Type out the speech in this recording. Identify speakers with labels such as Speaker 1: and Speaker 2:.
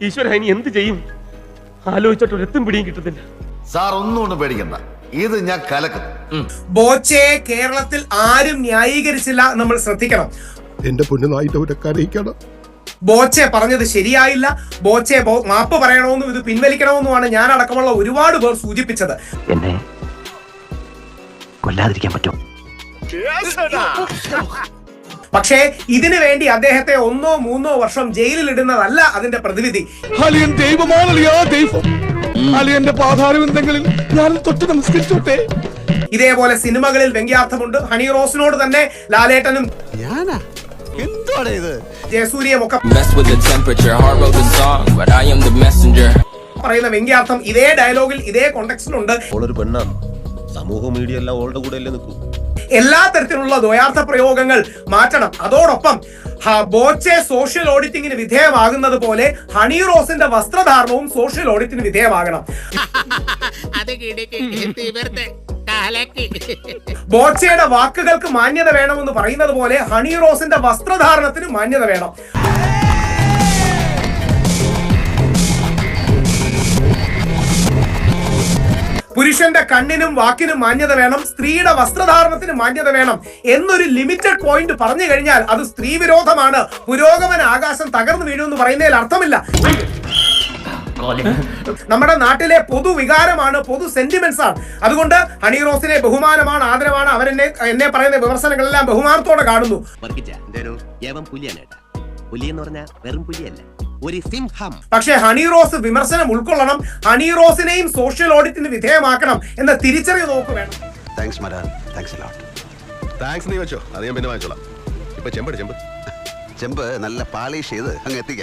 Speaker 1: ഈശ്വര ഇനി എന്ത് ചെയ്യും? ആലോചിച്ചിട്ട് ഒരെത്തും പിടിയും കിട്ടുന്നില്ല.
Speaker 2: സാർ ഒന്നും പേടിക്കണ്ട, ഇത് ഞാൻ കലക്കും.
Speaker 3: ബോച്ചയെ കേരളത്തിൽ ആരും ന്യായീകരിച്ചില്ല, നമ്മൾ ശ്രദ്ധിക്കണം.
Speaker 4: എന്റെ പൊന്നുനായിട്ട് അറിയിക്കണം.
Speaker 3: ബോച്ചെ പറഞ്ഞത് ശരിയായില്ല, ബോച്ചെ മാപ്പ് പറയണമെന്നും ഇത് പിൻവലിക്കണമെന്നുമാണ് ഞാൻ അടക്കമുള്ള ഒരുപാട് പേർ സൂചിപ്പിച്ചത്.
Speaker 5: എന്നെ കൊല്ലാതിരിക്കാൻ പറ്റുമോ?
Speaker 3: പക്ഷേ ഇതിനു വേണ്ടി അദ്ദേഹത്തെ 1 or 3 വർഷം ജയിലിൽ ഇടുന്നതല്ല അതിന്റെ പ്രതിവിധി. ഇതേപോലെ സിനിമകളിൽ വ്യംഗ്യാർത്ഥമുണ്ട്. ഹണി റോസിനോട് തന്നെ ലാലേട്ടനും ജയസൂര്യയും ഒക്കെ പറയുന്ന വ്യംഗ്യാർത്ഥം ഇതേ ഡയലോഗിൽ ഇതേ കോണ്ടെക്സ്റ്റിലുണ്ട്.
Speaker 4: സമൂഹ മീഡിയ എല്ലാം ഓളുടെ കൂടെ അല്ലേ നിൽക്കൂ.
Speaker 3: എല്ലാ തരത്തിലുള്ള ദ്വയാർത്ഥ പ്രയോഗങ്ങൾ മാറ്റണം. അതോടൊപ്പം ബോച്ചെ സോഷ്യൽ ഓഡിറ്റിംഗിന് വിധേയമാകുന്നത് പോലെ ഹണി റോസിന്റെ വസ്ത്രധാരണവും സോഷ്യൽ ഓഡിറ്റിന് വിധേയമാകണം. ബോച്ചയുടെ വാക്കുകൾക്ക് മാന്യത വേണമെന്ന് പറയുന്നത് പോലെ ഹണി റോസിന്റെ വസ്ത്രധാരണത്തിന് മാന്യത വേണം. പുരുഷന്റെ കണ്ണിനും വാക്കിനും മാന്യത വേണം, സ്ത്രീയുടെ വസ്ത്രധാരണത്തിന് മാന്യത വേണം എന്നൊരു ലിമിറ്റഡ് പോയിന്റ് പറഞ്ഞു കഴിഞ്ഞാൽ അത് സ്ത്രീ വിരോധമാണ്, പുരോഗമന ആകാശം തകർന്നു വീഴുമെന്ന് പറയുന്നതിൽ അർത്ഥമില്ല. നമ്മുടെ നാട്ടിലെ പൊതുവികാരമാണ്, പൊതു സെന്റിമെന്റ്സ് ആണ്. അതുകൊണ്ട് ഹണി റോസിനെ ബഹുമാനമാണ്, ആദരവാണ്. എന്നെ പറയുന്ന വിമർശനങ്ങളെല്ലാം ബഹുമാനത്തോടെ കാണുന്നു. പക്ഷേ ഹണി റോസ് വിമർശനം ഉൾക്കൊള്ളണം, ഹണി റോസിനെയും സോഷ്യൽ ഓഡിറ്റിന് വിധേയമാക്കണം എന്ന തിരിച്ചറിവ് നോക്ക് വേണം.
Speaker 4: താങ്ക്സ് നീ വെച്ചോ, അത് ഞാൻ പിന്നെ വാങ്ങിച്ചോളാം. ഇപ്പൊ ചെമ്പ് നല്ല പാളിഷ് ചെയ്ത് അങ്ങ് എത്തിക്കാം.